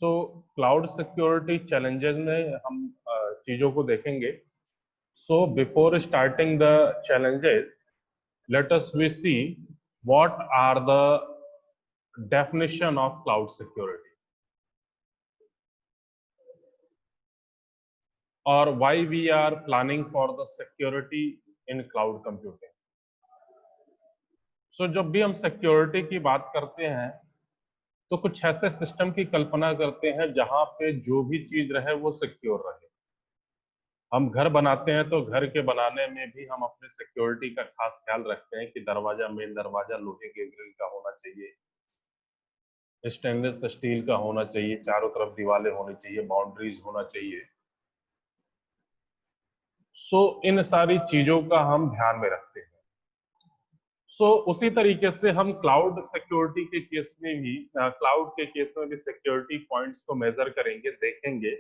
So cloud security challenges में हम चीजों को देखेंगे. So before starting the challenges, let us we see what are the definition of cloud security or why we are planning for the security in cloud computing. So जब भी हम security की बात करते हैं तो कुछ ऐसे सिस्टम की कल्पना करते हैं जहां पे जो भी चीज रहे वो सिक्योर रहे. हम घर बनाते हैं तो घर के बनाने में भी हम अपने सिक्योरिटी का खास ख्याल रखते हैं कि दरवाजा, मेन दरवाजा लोहे के ग्रिल का होना चाहिए, स्टेनलेस स्टील का होना चाहिए, चारों तरफ दीवारें होनी चाहिए, बाउंड्रीज होना चाहिए. सो इन सारी चीजों का हम ध्यान में रखते हैं. सो उसी तरीके से हम क्लाउड सिक्योरिटी के केस में भी सिक्योरिटी पॉइंट्स को मेजर करेंगे, देखेंगे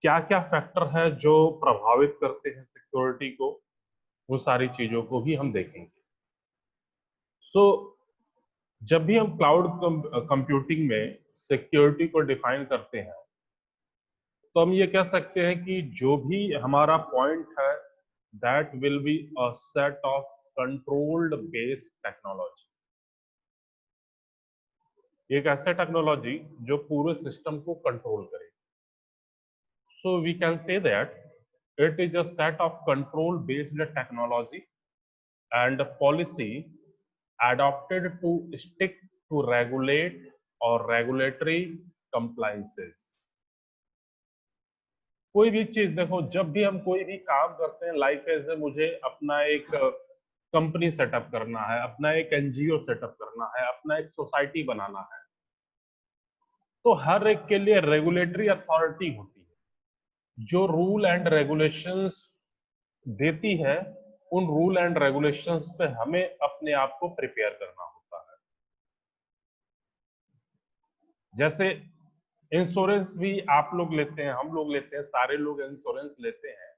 क्या क्या फैक्टर है जो प्रभावित करते हैं सिक्योरिटी को. वो सारी चीजों को भी हम देखेंगे. सो जब भी हम क्लाउड कंप्यूटिंग में सिक्योरिटी को डिफाइन करते हैं तो हम ये कह सकते हैं कि जो भी हमारा पॉइंट है that will be a set of controlled based technology. एक ऐसा टेक्नोलॉजी जो पूरे सिस्टम को कंट्रोल करे. So we can say that it is a set of control based technology and policy adopted to stick to regulate or regulatory compliances. कोई भी चीज देखो, जब भी हम कोई भी काम करते हैं लाइक ऐसे मुझे अपना एक कंपनी सेटअप करना है, अपना एक एनजीओ सेटअप करना है, अपना एक सोसाइटी बनाना है, तो हर एक के लिए रेगुलेटरी अथॉरिटी होती है जो रूल एंड रेगुलेशंस देती है. उन रूल एंड रेगुलेशंस पे हमें अपने आप को प्रिपेयर करना होता है. जैसे इंश्योरेंस भी आप लोग लेते हैं, हम लोग लेते हैं, सारे लोग इंश्योरेंस लेते हैं.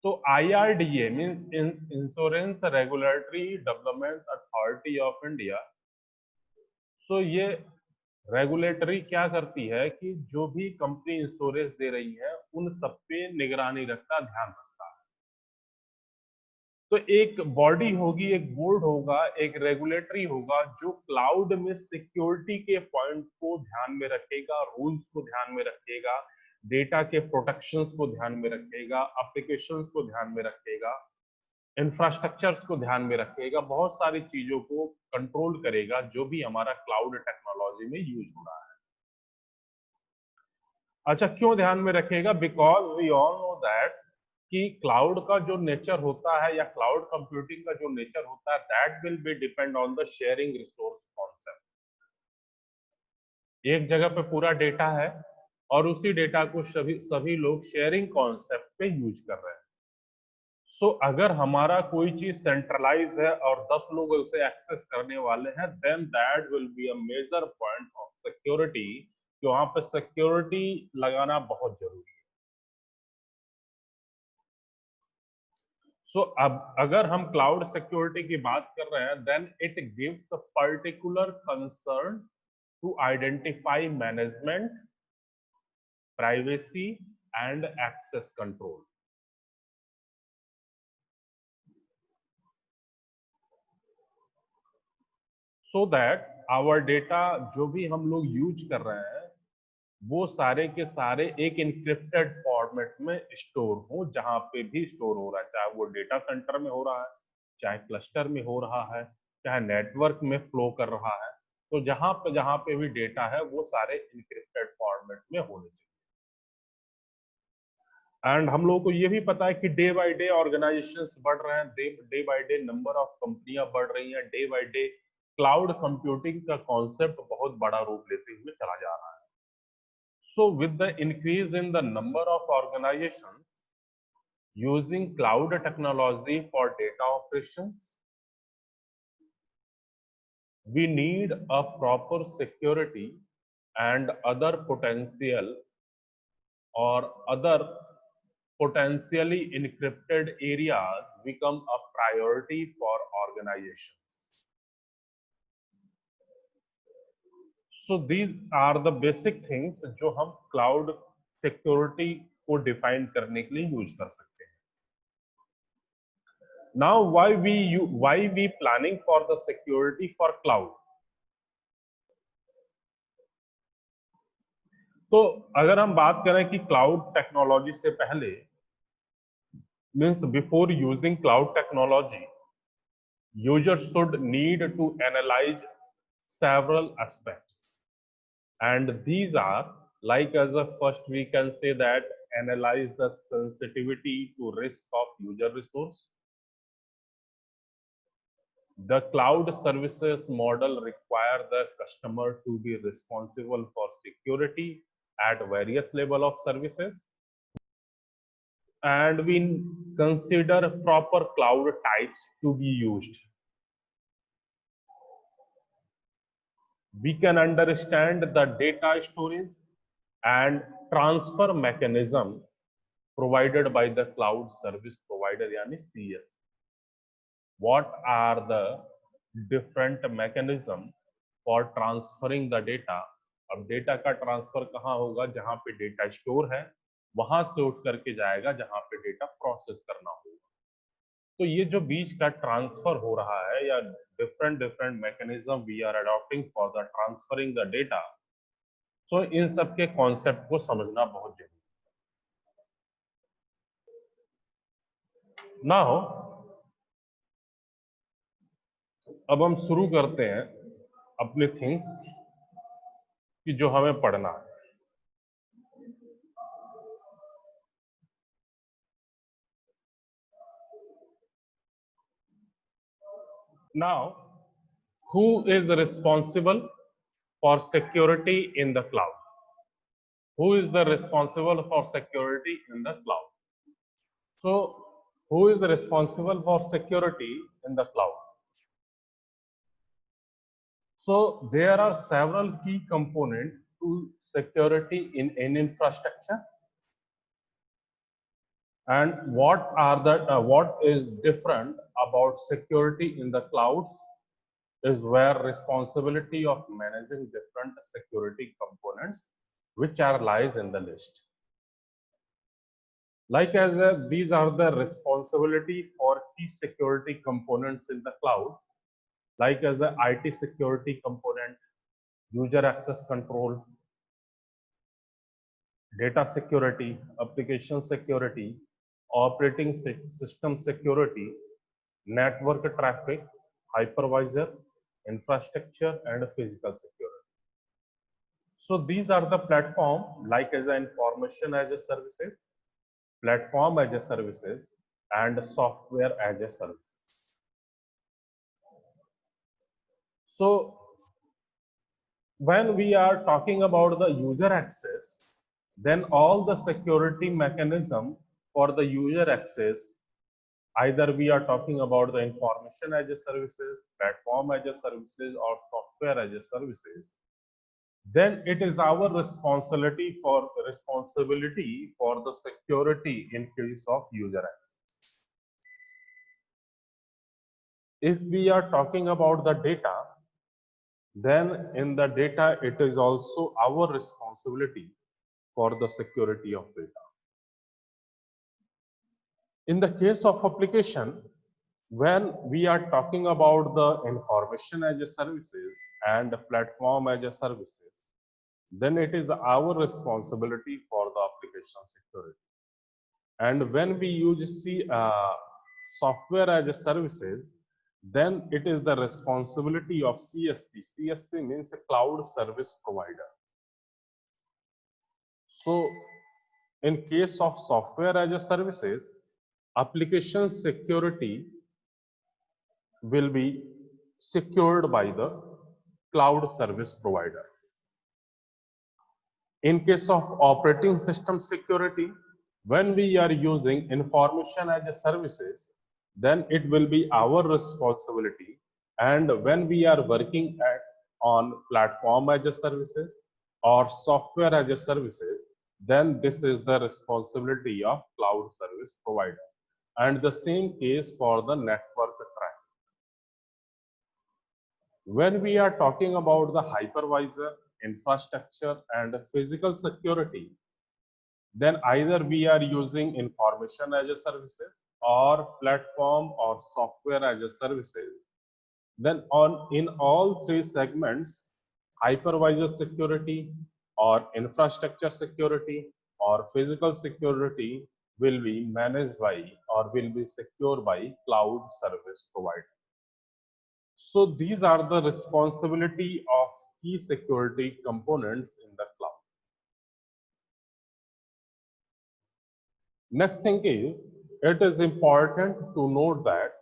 तो IRDA means insurance regulatory development authority of India. So ये रेगुलेटरी क्या करती है कि जो भी कंपनी इंश्योरेंस दे रही है उन सब पे निगरानी रखता, ध्यान रखता है. तो एक बॉडी होगी, एक बोर्ड होगा, एक रेगुलेटरी होगा जो क्लाउड में सिक्योरिटी के पॉइंट को ध्यान में रखेगा, रूल्स को ध्यान में रखेगा, डेटा के प्रोटेक्शंस को ध्यान में रखेगा, एप्लीकेशंस को ध्यान में रखेगा, इंफ्रास्ट्रक्चर्स को ध्यान में रखेगा, बहुत सारी चीजों को कंट्रोल करेगा जो भी हमारा क्लाउड टेक्नोलॉजी में यूज हो रहा है. अच्छा, क्यों ध्यान में रखेगा? Because we all know that कि क्लाउड का जो नेचर होता है या क्लाउड कंप्यूटिंग का जो नेचर होता है that will B depend on the sharing resource concept. एक जगह पे पूरा डेटा है और उसी डेटा को सभी लोग शेयरिंग कॉन्सेप्ट पे यूज कर रहे हैं. सो अगर हमारा कोई चीज सेंट्रलाइज है और 10 लोग उसे एक्सेस करने वाले हैं then that will be a major point of security. वहां पे सिक्योरिटी लगाना बहुत जरूरी है. सो अब अगर हम क्लाउड सिक्योरिटी की बात कर रहे हैं then it gives a particular concern to identify management, privacy and access control. So that our data जो भी हम लोग यूज कर रहे हैं वो सारे के सारे एक इनक्रिप्टेड फॉर्मेट में स्टोर हो, जहां पे भी स्टोर हो रहा है, चाहे वो डेटा सेंटर में हो रहा है, चाहे क्लस्टर में हो रहा है, चाहे नेटवर्क में फ्लो कर रहा है. तो जहां पे भी डेटा है वो सारे इनक्रिप्टेड फॉर्मेट में होने चाहिए. एंड हम लोगों को ये भी पता है कि डे बाय डे ऑर्गेनाइजेशंस बढ़ रहे हैं, day by day number of कंपनियां बढ़ रही हैं, day by day cloud computing का कॉन्सेप्ट बहुत बड़ा रूप लेते हुए चला जा रहा है. So with the increase in the number of organizations using cloud technology for data operations, we need a proper security and other potential or other potentially encrypted areas become a priority for organizations. So these are the basic things जो हम cloud security को define करने के लिए use कर सकते हैं. Now why we planning for the security for cloud? तो अगर हम बात करें कि cloud technology से पहले means before using cloud technology, users should need to analyze several aspects, and these are like as a first we can say that analyze the sensitivity to risk of user resource. The cloud services model require the customer to be responsible for security at various level of services, and we consider proper cloud types to be used. We can understand the data storage and transfer mechanism provided by the cloud service provider yani CS. What are the different mechanism for transferring the data? अब data का transfer कहाँ होगा? जहां पे data store है वहां से उठ करके जाएगा जहां पे डेटा प्रोसेस करना होगा. तो ये जो बीच का ट्रांसफर हो रहा है या different mechanism we are adopting for the transferring the data, तो इन सब के कॉन्सेप्ट को समझना बहुत जरूरी है. नाउ अब हम शुरू करते हैं अपने थिंग्स कि जो हमें पढ़ना है. Now, who is responsible for security in the cloud? Who is the responsible for security in the cloud? So, who is responsible for security in the cloud? So, there are several key components to security in any infrastructure. And what is different about security in the clouds is where responsibility of managing different security components which are lies in the list. Like as these are the responsibility for key security components in the cloud, like as the IT security component, user access control, data security, application security, operating system security, network traffic, hypervisor, infrastructure, and physical security. So these are the platform like as information as a services, platform as a services, and software as a services. So when we are talking about the user access, then all the security mechanism for the user access, either we are talking about the information as a services, platform as a services, or software as a services, then it is our responsibility for the security in case of user access. If we are talking about the data, then in the data it is also our responsibility for the security of data. In the case of application, when we are talking about the information as a services and platform as a services, then it is our responsibility for the application security. And when we use software as a services, then it is the responsibility of CSP. CSP means a cloud service provider. So in case of software as a services, application security will be secured by the cloud service provider. In case of operating system security, when we are using information as a services, then it will be our responsibility. And when we are working on platform as a services or software as a services, then this is the responsibility of cloud service provider. And the same case for the network traffic. When we are talking about the hypervisor infrastructure and physical security, then either we are using information as a services or platform or software as a services. Then on in all three segments, hypervisor security or infrastructure security or physical security will be managed by or will be secured by cloud service provider. So these are the responsibility of key security components in the cloud. Next thing is, it is important to note that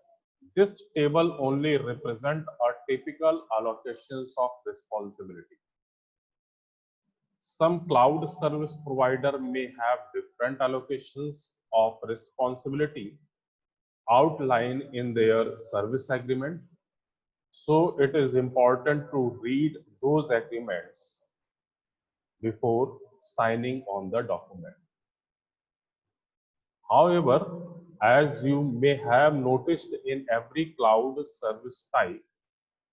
this table only represent a typical allocations of responsibility. Some cloud service provider may have different allocations of responsibility outlined in their service agreement. So it is important to read those agreements before signing on the document. However, as you may have noticed in every cloud service type,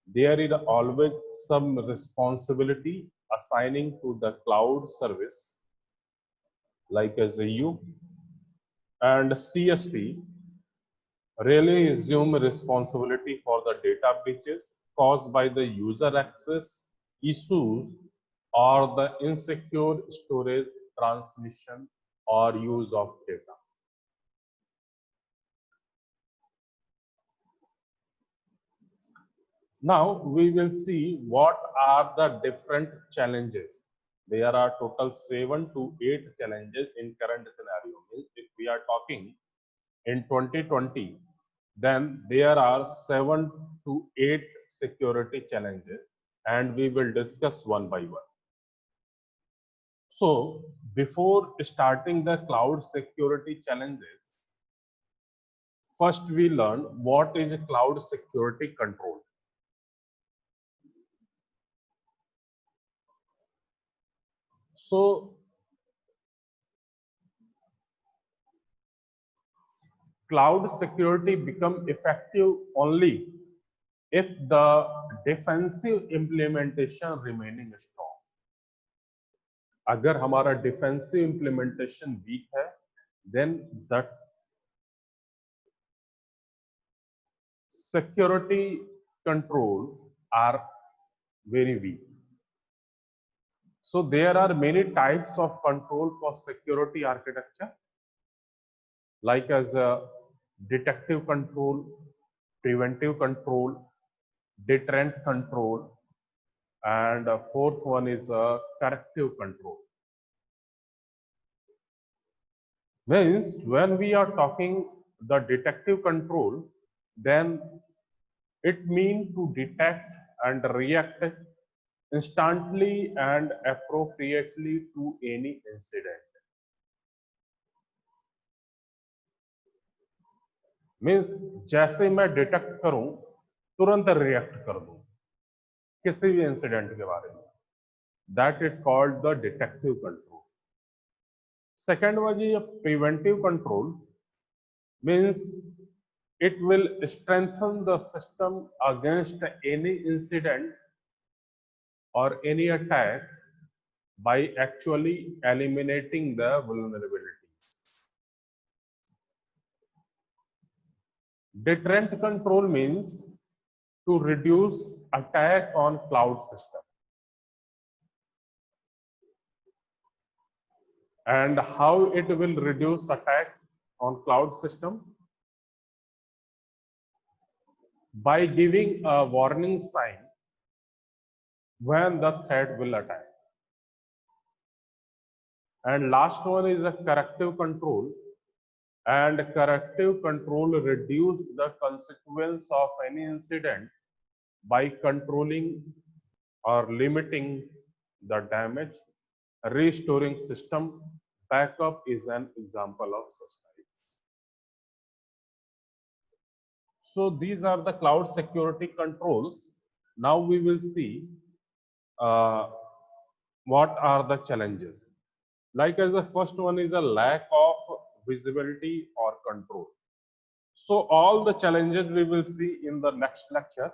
there is always some responsibility assigning to the cloud service like as a U and CSP really assume responsibility for the data breaches caused by the user access issues or the insecure storage, transmission, or use of data. Now we will see what are the different challenges. There are total 7 to 8 challenges in current scenario. Means if we are talking in 2020, then there are 7 to 8 security challenges and we will discuss one by one. So before starting the cloud security challenges, first we learn what is a cloud security control. So cloud security become effective only if the defensive implementation remaining strong. अगर हमारा defensive implementation weak है, then the security control are very weak. So there are many types of control for security architecture, like as a detective control, preventive control, deterrent control, and fourth one is a corrective control. Means when we are talking the detective control, then it means to detect and react instantly and appropriately to any incident. Means जैसे मैं detect करूं तुरंत react कर दूं किसी भी incident के बारे में, that is called the detective control. Second one ये preventive control, means it will strengthen the system against any incident or any attack by actually eliminating the vulnerabilities. Deterrent control means to reduce attack on cloud system. And how it will reduce attack on cloud system? By giving a warning sign when the threat will attack. And last one is a corrective control. And corrective control reduce the consequence of any incident by controlling or limiting the damage. Restoring system backup is an example of such type. So these are the cloud security controls. Now we will see what are the challenges. Like as the first one is a lack of visibility or control. So all the challenges we will see in the next lecture.